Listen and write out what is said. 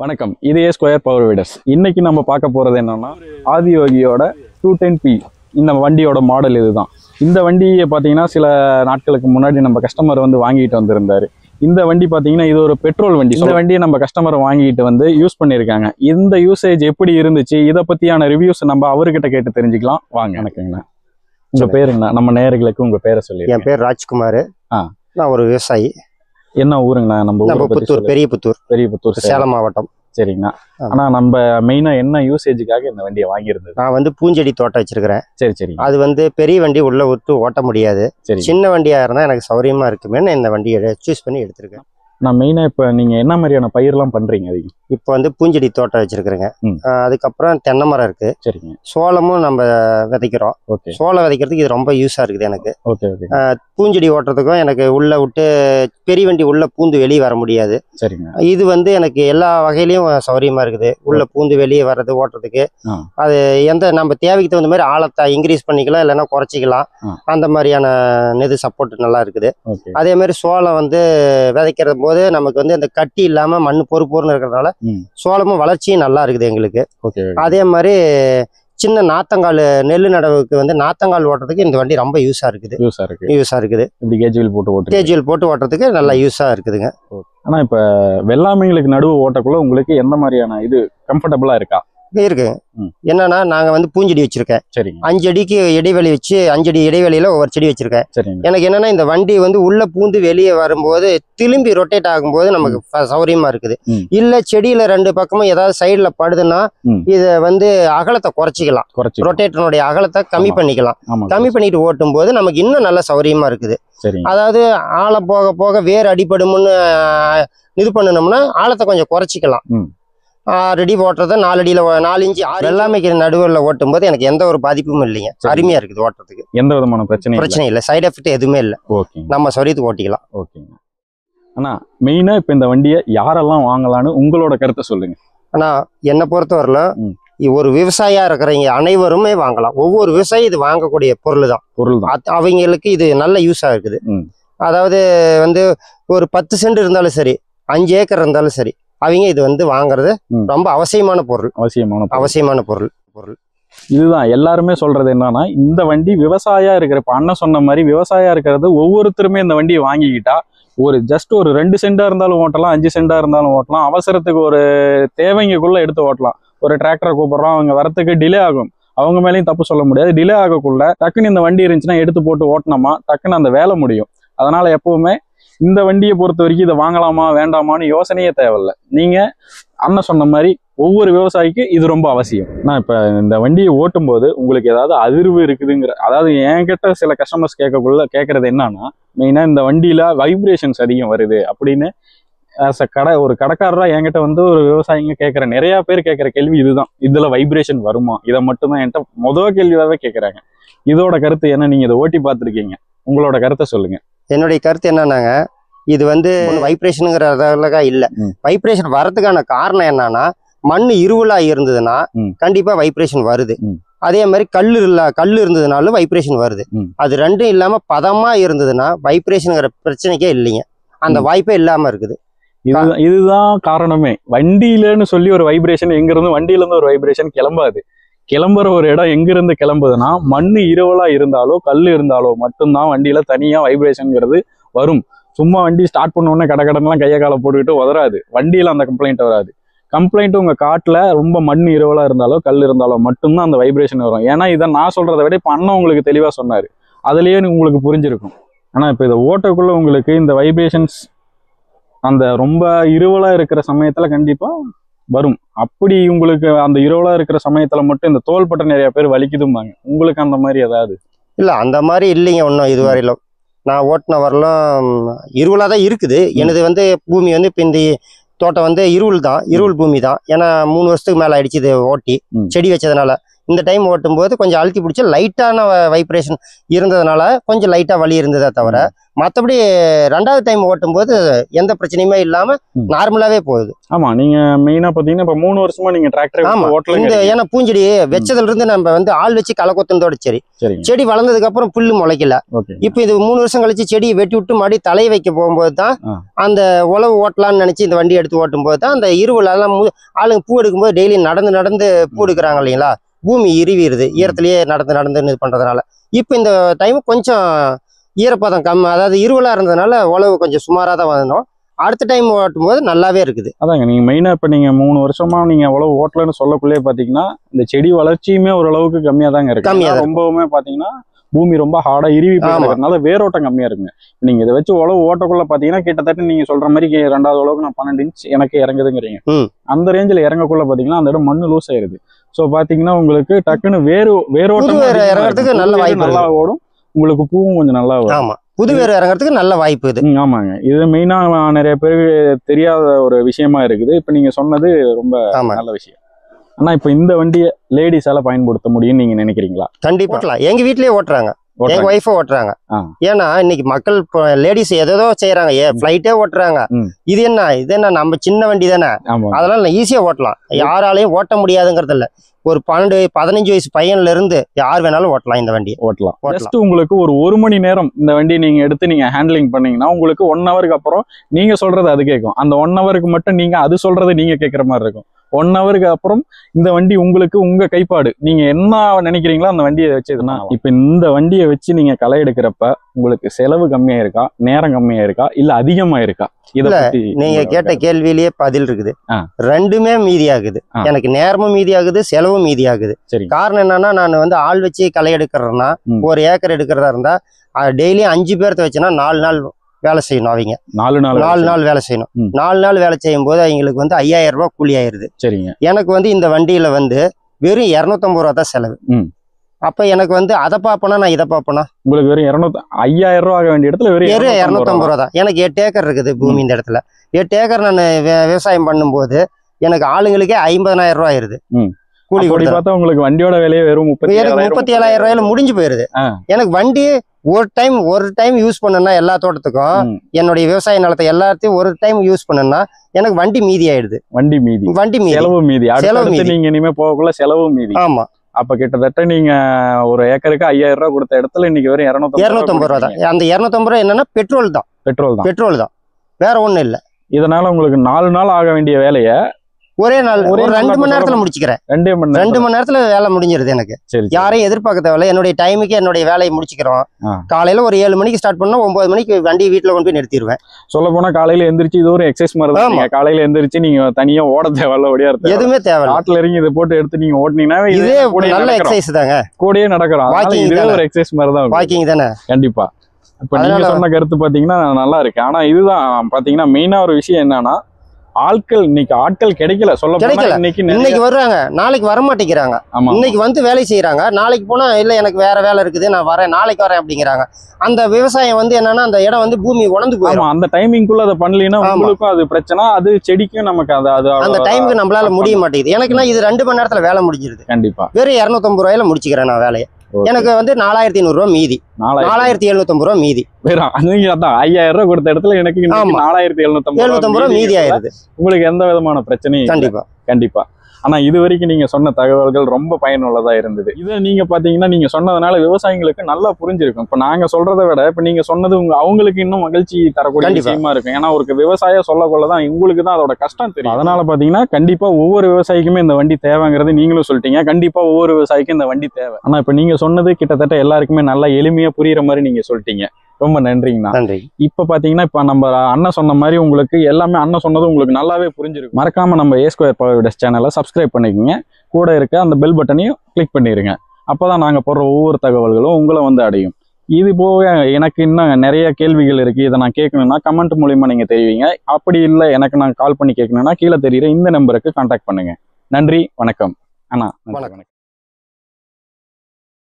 வணக்கம், இது square power வீடர்ஸ். இன்னைக்கு நம்ம பார்க்க போறது என்னன்னா ஆதியோகியோட 210P. இந்த வண்டியோட மாடல் இதுதான். இந்த வண்டியை பார்த்தீங்கன்னா சில நாட்களுக்கு முன்னாடி நம்ம கஸ்டமர் வந்து வாங்கிட்டு வந்திருந்தாரு. இந்த வண்டி பார்த்தீங்கன்னா இது ஒரு பெட்ரோல் வண்டி. இந்த வண்டியை நம்ம கஸ்டமர் வாங்கிட்டு வந்து யூஸ் பண்ணியிருக்காங்க. இந்த யூசேஜ் எப்படி இருந்துச்சு, இதை பத்தியான ரிவ்யூஸ் நம்ம அவர்கிட்ட கேட்டு தெரிஞ்சுக்கலாம். வாங்க. வணக்கங்கண்ணா, உங்க பேருங்கண்ணா? நம்ம நேயர்களுக்கு உங்க பேரை சொல்லி. என் பேர் ராஜ்குமார். நான் ஒரு விவசாயி. என்ன ஊருங்கண்ணா? நம்ம புத்தூர், பெரிய புத்தூர், சேலம் மாவட்டம். சரிங்கண்ணா. ஆனா நம்ம மெயினா என்ன யூசேஜுக்காக இந்த வண்டியை வாங்கியிருந்தது? நான் வந்து பூஞ்செடி தோட்டம் வச்சிருக்கிறேன். சரி. அது வந்து பெரிய வண்டி உள்ள விட்டு ஓட்ட முடியாது. சின்ன வண்டியா இருந்தா எனக்கு சௌரியமா இருக்குமே இந்த வண்டியை சூஸ் பண்ணி எடுத்திருக்கேன். நான் மெயினா இப்ப நீங்க என்ன மாதிரியான பயிரெல்லாம் பண்றீங்க? அதிகம் இப்போ வந்து பூஞ்செடி தோட்டம் வச்சிருக்கிறேங்க. அதுக்கப்புறம் தென்னை மரம் இருக்கு. சரிங்க. சோளமும் நம்ம விதைக்கிறோம். சோளம் விதைக்கிறதுக்கு இது ரொம்ப யூஸா இருக்குது எனக்கு. பூஞ்செடி ஓட்டுறதுக்கும் எனக்கு உள்ள விட்டு பெரிய வண்டி உள்ள பூந்து வெளியே வர முடியாது. சரிங்க. இது வந்து எனக்கு எல்லா வகையிலயும் சௌரியமா இருக்குது. உள்ள பூந்து வெளியே வர்றது ஓட்டுறதுக்கு. அது எந்த நம்ம தேவைக்கு தகுந்த மாதிரி ஆழத்தை இன்க்ரீஸ் பண்ணிக்கலாம், இல்லைன்னா குறைச்சிக்கலாம். அந்த மாதிரியான இது சப்போர்ட் நல்லா இருக்குது. அதே மாதிரி சோளம் வந்து விதைக்கிற போது நமக்கு வந்து இந்த கட்டி இல்லாம மண் பொறுப்பொருன்னு இருக்கிறதுனால சோளமும் வளர்ச்சியும் நல்லா இருக்குது எங்களுக்கு. அதே மாதிரி சின்ன நாத்தங்கால் நெல் நடவுக்கு வந்து நாத்தங்கால் ஓட்டுறதுக்கு இந்த வண்டி ரொம்ப யூஸா இருக்குது. கேஜுவல் போட்டு ஓட்டுறதுக்கு நல்லா யூஸா இருக்குதுங்க. ஆனா இப்ப வெள்ளாமைங்களுக்கு நடுவு ஓட்டக்குள்ள உங்களுக்கு எந்த மாதிரியான இது கம்ஃபர்டபுளா இருக்கா? இருக்கு. என்னன்னா நாங்க வந்து பூஞ்செடி வச்சிருக்கேன். 5 அடிக்கு இடைவெளி வச்சு 5 அடி இடைவெளியில ஒவ்வொரு செடி வச்சிருக்கேன். எனக்கு என்னன்னா இந்த வண்டி வந்து உள்ள பூந்து வெளியே வரும்போது திரும்பி ரொட்டேட் ஆகும்போது நமக்கு சௌரியமா இருக்குது. இல்ல செடியில 2 பக்கமும் ஏதாவது சைடுல படுதுன்னா இத வந்து அகலத்தை குறைச்சிக்கலாம். ரொட்டேட்டனுடைய அகலத்தை கம்மி பண்ணிக்கலாம். கம்மி பண்ணிட்டு ஓட்டும் போது நமக்கு இன்னும் நல்ல சௌரியமா இருக்குது. அதாவது ஆழம் போக போக வேறு அடிபடும்னு இது பண்ணணும்னா ஆழத்தை கொஞ்சம் குறைச்சிக்கலாம். 6 அடி ஓட்டுறத 4 அடியில 4 இன்ச்சு வெள்ளாமைக்கு நடுவில் ஓட்டும் போது எனக்கு எந்த ஒரு பாதிப்பும் இல்லைங்க. அருமையா இருக்குது ஓட்டுறதுக்கு. எந்த விதமான பிரச்சனை இல்லை. சைடு எஃபெக்ட் எதுவுமே இல்லை. நம்ம சௌரியத்துக்கு ஓட்டிக்கலாம். ஓகேங்க. ஆனா மெயினா இப்ப இந்த வண்டியை யாரெல்லாம் வாங்கலான்னு உங்களோட கருத்தை சொல்லுங்க. ஆனா என்னை பொறுத்தவரையிலும் ஒரு விவசாயியா இருக்கிறவங்க அனைவருமே வாங்கலாம். ஒவ்வொரு விவசாயி இது வாங்கக்கூடிய பொருள் தான். அவங்களுக்கு இது நல்ல யூஸா இருக்குது. அதாவது வந்து ஒரு 10 சென்ட் இருந்தாலும் சரி, 5 ஏக்கர் இருந்தாலும் சரி, அவங்க இது வந்து வாங்குறது ரொம்ப அவசியமான பொருள். இதுதான் எல்லாருமே சொல்றது என்னன்னா, இந்த வண்டி விவசாயியா இருக்கிற, இப்ப அண்ணன் சொன்ன மாதிரி விவசாயியா இருக்கிறது ஒவ்வொருத்தருமே இந்த வண்டியை வாங்கிக்கிட்டா ஒரு ஜஸ்ட் ஒரு 2 சென்டா இருந்தாலும் ஓட்டலாம், 5 சென்டா இருந்தாலும் ஓட்டலாம். அவசரத்துக்கு ஒரு தேவைக்குள்ள எடுத்து ஓட்டலாம். ஒரு டிராக்டரை கூப்பிடுறோம், அவங்க வரத்துக்கு டிலே ஆகும். அவங்க மேலேயும் தப்பு சொல்ல முடியாது. டிலே ஆகக்குள்ள டக்குன்னு இந்த வண்டி இருந்துச்சுன்னா எடுத்து போட்டு ஓட்டினோமா டக்குன்னு அந்த வேலை முடியும். அதனால எப்பவுமே இந்த வண்டியை பொறுத்த வரைக்கும் இதை வாங்கலாமா வேண்டாமான்னு யோசனையே தேவையில்லை. நீங்க அண்ணன் சொன்ன மாதிரி ஒவ்வொரு விவசாயிக்கு இது ரொம்ப அவசியம். நான் இப்ப இந்த வண்டியை ஓட்டும் போது உங்களுக்கு ஏதாவது அதிர்வு இருக்குதுங்கிற, அதாவது என்கிட்ட சில கஸ்டமர்ஸ் கேட்கறது என்னன்னா, மெயினா இந்த வண்டியில வைப்ரேஷன்ஸ் அதிகம் வருது அப்படின்னு ஒரு கடைக்காரரா என்கிட்ட வந்து ஒரு விவசாயிங்க நிறைய பேர் கேட்கிற கேள்வி இதுதான். இதுல வைப்ரேஷன் வருமா? இதை மட்டும்தான் என்கிட்ட முதல் கேள்வியாவே கேட்கறாங்க. இதோட கருத்து என்ன? நீங்க இதை ஓட்டி பார்த்துருக்கீங்க, உங்களோட கருத்தை சொல்லுங்க. என்னுடைய கருத்து என்னன்னாங்க, இது வந்து வைப்ரேஷனுங்கிறதாக இல்லை. வைப்ரேஷன் வரதுக்கான காரணம் என்னன்னா, மண் இருவலா இருந்ததுன்னா கண்டிப்பா வைப்ரேஷன் வருது. அதே மாதிரி கல் இருந்ததுனாலும் வைப்ரேஷன் வருது. அது ரெண்டும் இல்லாம பதமா இருந்ததுன்னா வைப்ரேஷனுங்கிற பிரச்சனைக்கே இல்லைங்க. அந்த வாய்ப்பே இல்லாம இருக்குது. இதுதான் காரணமே. வண்டியிலன்னு சொல்லி ஒரு வைப்ரேஷன் எங்கிருந்து, வண்டியில இருந்து ஒரு வைப்ரேஷன் கிளம்புற ஒரு இடம் எங்கிருந்து கிளம்புதுன்னா, மண் இருவலா இருந்தாலோ கல் இருந்தாலோ மட்டும்தான் வண்டியில தனியா வைப்ரேஷன்ங்கிறது வரும். சும்மா வண்டி ஸ்டார்ட் பண்ண உடனே கடன்லாம் கையை காலை போட்டுக்கிட்டு உதறாது. வண்டியில அந்த கம்ப்ளைண்ட் வராது. கம்ப்ளைண்ட் உங்க காட்டுல ரொம்ப மண் இருவலா இருந்தாலோ கல் இருந்தாலோ மட்டும்தான் அந்த வைப்ரேஷன் வரும். ஏன்னா இதை நான் சொல்றதை விட இப்ப அண்ணன் உங்களுக்கு தெளிவா சொன்னாரு, அதுலயே உங்களுக்கு புரிஞ்சிருக்கும். ஆனா இப்ப இதை ஓட்டக்குள்ள உங்களுக்கு இந்த வைப்ரேஷன்ஸ் அந்த ரொம்ப இருவலா இருக்கிற சமயத்துல கண்டிப்பா வரும். அப்படி உங்களுக்கு அந்த இருவலா இருக்கிற சமயத்துல மட்டும் இந்த தோள்பட்டை நிறைய பேர் வலிக்குதும்பாங்க. உங்களுக்கு அந்த மாதிரி ஏதாவது? இல்ல, அந்த மாதிரி இல்லைங்க. ஒன்றும் இதுவரையிலும் நான் ஓட்டின வரலாம் இருவலா தான் இருக்குது. எனது வந்து பூமி வந்து இப்போ இந்த தோட்டம் வந்து இருவல் பூமி தான். ஏன்னா 3 வருஷத்துக்கு மேல ஆயிடுச்சு இது ஓட்டி செடி வச்சதுனால. இந்த டைம் ஓட்டும் போது கொஞ்சம் அழுத்தி பிடிச்சி லைட்டான வைப்ரேஷன் இருந்ததுனால கொஞ்சம் லைட்டா வலி இருந்ததே தவிர மற்றபடி ரெண்டாவது டைம் ஓட்டும் போது எந்த பிரச்சனையுமே இல்லாம நார்மலாவே போகுது. ஆமா, நீங்க மெயினா பாத்தீங்கன்னா இப்ப 3 வருஷமா நீங்க டிராக்டர் இந்த ஏன்னா பூஞ்செடி வச்சதுல இருந்து நம்ம வந்து ஆள் வச்சு களை கொத்துனதோட சரி, செடி வளர்ந்ததுக்கு அப்புறம் புல்லு முளைக்கல. இப்ப இது 3 வருஷம் கழிச்சு செடியை வெட்டி விட்டு மறுபடி தலை வைக்க போகும்போது தான் அந்த உழவு ஓட்டலாம்னு நினைச்சு இந்த வண்டி எடுத்து ஓட்டும் போது தான் அந்த இருவுல எல்லாம் ஆளுங்க பூ எடுக்கும்போது டெய்லி நடந்து பூ எடுக்கிறாங்க இல்லைங்களா, பூமி இருவிடுது ஈரத்திலேயே நடந்து இது பண்றதுனால. இப்ப இந்த டைம் கொஞ்சம் ஈரப்பதம் அதாவது இருவலா இருந்ததுனால உழவு கொஞ்சம் சுமாரா தான் வந்தோம். அடுத்த டைம் ஓட்டும் போது நல்லாவே இருக்குது. அதாங்க, நீங்க மெயினா இப்ப நீங்க 3 வருஷமா நீங்க உழவு ஓட்டலன்னு சொல்லக்குள்ளே பாத்தீங்கன்னா இந்த செடி வளர்ச்சியுமே ஓரளவுக்கு கம்மியா தாங்க இருக்கு. ரொம்பவுமே பாத்தீங்கன்னா பூமி ரொம்ப ஹார்டா இருவி போகிறதுனால வேரோட்டம் கம்மியா இருக்குங்க. நீங்க இதை வச்சு உழவு ஓட்டக்குள்ள பாத்தீங்கன்னா கிட்டத்தட்ட நீங்க சொல்ற மாதிரி 2வது உழவுக்கு நான் 12 இன்ச் எனக்கு இறங்குதுங்கிறீங்க. அந்த ரேஞ்சில் இறங்கக்குள்ள பாத்தீங்கன்னா அந்த இடம் மண்ணு லூஸ் ஆயிருது. சோ பாத்தீங்கன்னா உங்களுக்கு டக்குன்னு வேரோட்டம் இறங்குறதுக்கு நல்ல வாய்ப்பு, நல்லா ஓடும், உங்களுக்கு பூவும் கொஞ்சம் நல்லா வரும். ஆமா, புது வேறு இறங்குறதுக்கு நல்ல வாய்ப்பு இது. ஆமாங்க, இது மெயினா நிறைய பேருக்கு தெரியாத ஒரு விஷயமா இருக்குது. இப்ப நீங்க சொன்னது ரொம்ப நல்ல விஷயம். ஆனா இப்ப இந்த வண்டியை லேடிஸால பயன்படுத்த முடியும்னு நீங்க நினைக்கிறீங்களா? கண்டிப்பா எங்க வீட்லயே ஓட்டுறாங்க, எங்க ஒய்ஃபை ஓட்டுறாங்க. ஏன்னா இன்னைக்கு மக்கள் லேடிஸ் எதோ செய்யறாங்க, பிளைட்டே ஓட்டுறாங்க. இது என்ன நம்ம சின்ன வண்டி தானே, அதெல்லாம் ஈஸியா ஓட்டலாம், யாராலையும் ஓட்ட முடியாதுங்கிறது இல்ல. ஒரு 12-15 வயசு பையன்ல இருந்து யார் வேணாலும் ஓட்டலாம் இந்த வண்டியை. ஓட்டலாம். ஜஸ்ட் உங்களுக்கு ஒரு மணி நேரம் இந்த வண்டி நீங்க எடுத்து நீங்க ஹேண்ட்லிங் பண்ணீங்கன்னா உங்களுக்கு 1 ஹவருக்கு அப்புறம் நீங்க சொல்றது அது கேட்கும். அந்த 1 ஹவருக்கு மட்டும் நீங்க அது சொல்றது நீங்க கேட்கற மாதிரி இருக்கும். 1 ஹவருக்கு அப்புறம் இந்த வண்டி உங்களுக்கு உங்க கைப்பாடு, நீங்க என்ன நினைக்கிறீங்களோ அந்த வண்டியை வச்சதுன்னா. இப்ப இந்த வண்டியை வச்சு நீங்க களை எடுக்கிறப்ப உங்களுக்கு செலவு கம்மியா இருக்கா, நேரம் கம்மியா இருக்கா, இல்ல அதிகமா இருக்கா? நீங்க கேட்ட கேள்வியிலேயே பதில் இருக்குது. ரெண்டுமே மீதி ஆகுது. எனக்கு நேரமும் மீதி ஆகுது, செலவும் மீதி ஆகுது. காரணம் என்னன்னா, நான் வந்து ஆள் வச்சு களை எடுக்கிறேன்னா 1 ஏக்கர் எடுக்கிறதா இருந்தா டெய்லியும் 5 பேர்த்த வச்சுன்னா 4 நாள் வேலை செய்யணும். அவங்க 4 நாள் வேலை செய்யணும். 4 நாள் வேலை செய்யும் போது அவங்களுக்கு வந்து 5000 ரூபாய் கூலி ஆயிருது. எனக்கு வந்து இந்த வண்டியில வந்து வெறும் 250 ரூபா தான் செலவு. அப்ப எனக்கு வந்து அதை பாப்பனா நான் இதை பாப்பனா, உங்களுக்கு வெறும் 5000 ரூபா ஆக வேண்டிய இடத்துல வெறும் 250 ரூபா தான். எனக்கு 8 ஏக்கர் இருக்குது பூமி. இந்த இடத்துல 8 ஏக்கர் நான் விவசாயம் பண்ணும்போது எனக்கு ஆளுங்களுக்கே 50,000 ரூபாய் ஆயிருது கூலி. பார்த்தா உங்களுக்கு வண்டியோட விலையே வெறும் 37,000 ரூபாயில முடிஞ்சு போயிருது. எனக்கு வண்டி ஒரு டைம் யூஸ் பண்ணனா எல்லா தோட்டத்துக்கும் என்னுடைய விவசாய நிலத்தை எல்லாத்தையும் ஒரு டைம் யூஸ் பண்ணனா எனக்கு வண்டி மீதி ஆயிடுது. வண்டி மீதி, செலவு மீதி. நீங்க இனிமே போகக்குள்ள செலவு மீதி. ஆமா, அப்ப கிட்டத்தட்ட நீங்க ஒரு ஏக்கருக்கு 5000 ரூபாய் கொடுத்த இடத்துல இன்னைக்கு வெறும் 250 ரூபா தான். அந்த 250 ரூபாய் என்னன்னா பெட்ரோல் தான், வேற ஒண்ணும் இல்ல. இதனால உங்களுக்கு 4 நாள் ஆக வேண்டிய வேலையை ஒரே நாள் 2 மணி நேரத்துல முடிச்சுக்கிறேன். 2 மணி நேரத்துல வேலை முடிஞ்சிருது. எனக்கு யாரையும் எதிர்பார்க்க தேவையில்ல. என்னுடைய டைமுக்கு என்னுடைய வேலையை முடிச்சுக்கிறோம். காலையில ஒரு 7 மணிக்கு ஸ்டார்ட் பண்ணா 9 மணிக்கு வண்டி வீட்டுல கொண்டு போய் நிறுத்திடுவேன். சொல்ல போனா காலையில எந்திரிச்சு இது ஒரு எக்ஸசைஸ் மாதிரி தான். காலையில எந்திரிச்சு நீங்க தனியா ஓட தேவையில்ல, ஓடியா இருக்கு எதுவுமே தேவை. காட்டுல இறங்கி இதை போட்டு எடுத்து நீங்க ஓட்டினீங்கன்னா இதே நல்ல எக்ஸசைஸ் தாங்க. கூடயே நடக்கிறோம். இதுவே ஒரு எக்ஸசைஸ் மாதிரி தான். வாக்கிங் தானே. கண்டிப்பா. இப்ப நீங்க சொன்ன கருத்து பாத்தீங்கன்னா நல்லா இருக்கு. ஆனா இதுதான் பாத்தீங்கன்னா மெயினா ஒரு விஷயம் என்னன்னா, இன்னைக்கு ஆட்கள் கிடைக்கல. இன்னைக்கு வர்றாங்க, நாளைக்கு வர மாட்டேங்கிறாங்க. இன்னைக்கு வந்து வேலை செய்யறாங்க, நாளைக்கு போனா இல்ல எனக்கு வேற வேலை இருக்குது, நான் வரேன், நாளைக்கு வரேன் அப்படிங்கிறாங்க. அந்த விவசாயம் வந்து என்னன்னா அந்த இடம் வந்து பூமி உணர்ந்து போயிடும். அந்த டைமிங்குள்ள அதை பண்ணலன்னா உங்களுக்கும் அது பிரச்சனை, அது செடிக்கும் நமக்கு அந்த டைமுக்கு நம்மளால முடிய மாட்டேங்குது. எனக்குன்னா இது 2 மணி நேரத்துல வேலை முடிஞ்சிருது. கண்டிப்பா வெறும் 250 ரூபாயில முடிச்சுக்கிறேன் நான் வேலையை. எனக்கு வந்து 4500 ரூபாய் மீதி, 4750 ரூபாய் மீதி. 5000 ரூபாய் கொடுத்த இடத்துல எனக்கு 4750 ரூபாய் மீதி ஆயிருது. உங்களுக்கு எந்த விதமான பிரச்சனையும் கண்டிப்பா. ஆனா இது வரைக்கும் நீங்க சொன்ன தகவல்கள் ரொம்ப பயனுள்ளதா இருந்தது. இதை நீங்க பாத்தீங்கன்னா நீங்க சொன்னதுனால விவசாயிகளுக்கு நல்லா புரிஞ்சிருக்கும். இப்ப நாங்க சொல்றதை விட இப்ப நீங்க சொன்னது அவங்களுக்கு இன்னும் மகிழ்ச்சி தரக்கூடிய விஷயமா இருக்கும். ஏன்னா ஒரு விவசாயம் சொல்லக்கொள்ளதான் உங்களுக்கு தான் அதோட கஷ்டம் தெரியும். அதனால பாத்தீங்கன்னா கண்டிப்பா ஒவ்வொரு விவசாயிக்குமே இந்த வண்டி தேவைங்கிறது நீங்களும் சொல்லிட்டீங்க. கண்டிப்பா ஒவ்வொரு விவசாயிக்கும் இந்த வண்டி தேவை. ஆனா இப்ப நீங்க சொன்னது கிட்டத்தட்ட எல்லாருக்குமே நல்லா எளிமையா புரியுற மாதிரி நீங்க சொல்லிட்டீங்க. ரொம்ப நன்றிங்கண்ணா. நன்றி. இப்ப பாத்தீங்கன்னா இப்ப நம்ம அண்ணன் சொன்ன மாதிரி உங்களுக்கு எல்லாமே அண்ணன் சொன்னது உங்களுக்கு நல்லாவே புரிஞ்சிருக்கு. மறக்காம நம்ம A Square Power Videos சேனலை சப்ஸ்கிரைப் பண்ணிக்கோங்க. கூட இருக்க அந்த பெல் பட்டனையும் கிளிக் பண்ணிருங்க. அப்பதான் நாங்க போடுற ஒவ்வொரு தகவல்களும் உங்களை வந்து அடையும். இது போக எனக்கு இன்னும் நிறைய கேள்விகள் இருக்கு. இதை நான் கேட்கணும்னா கமெண்ட் மூலியமா நீங்க தெரிவிங்க. அப்படி இல்லை எனக்கு நான் கால் பண்ணி கேட்கணும்னா கீழே தெரியுற இந்த நம்பருக்கு கான்டாக்ட் பண்ணுங்க. நன்றி, வணக்கம் அண்ணா. வணக்கம்.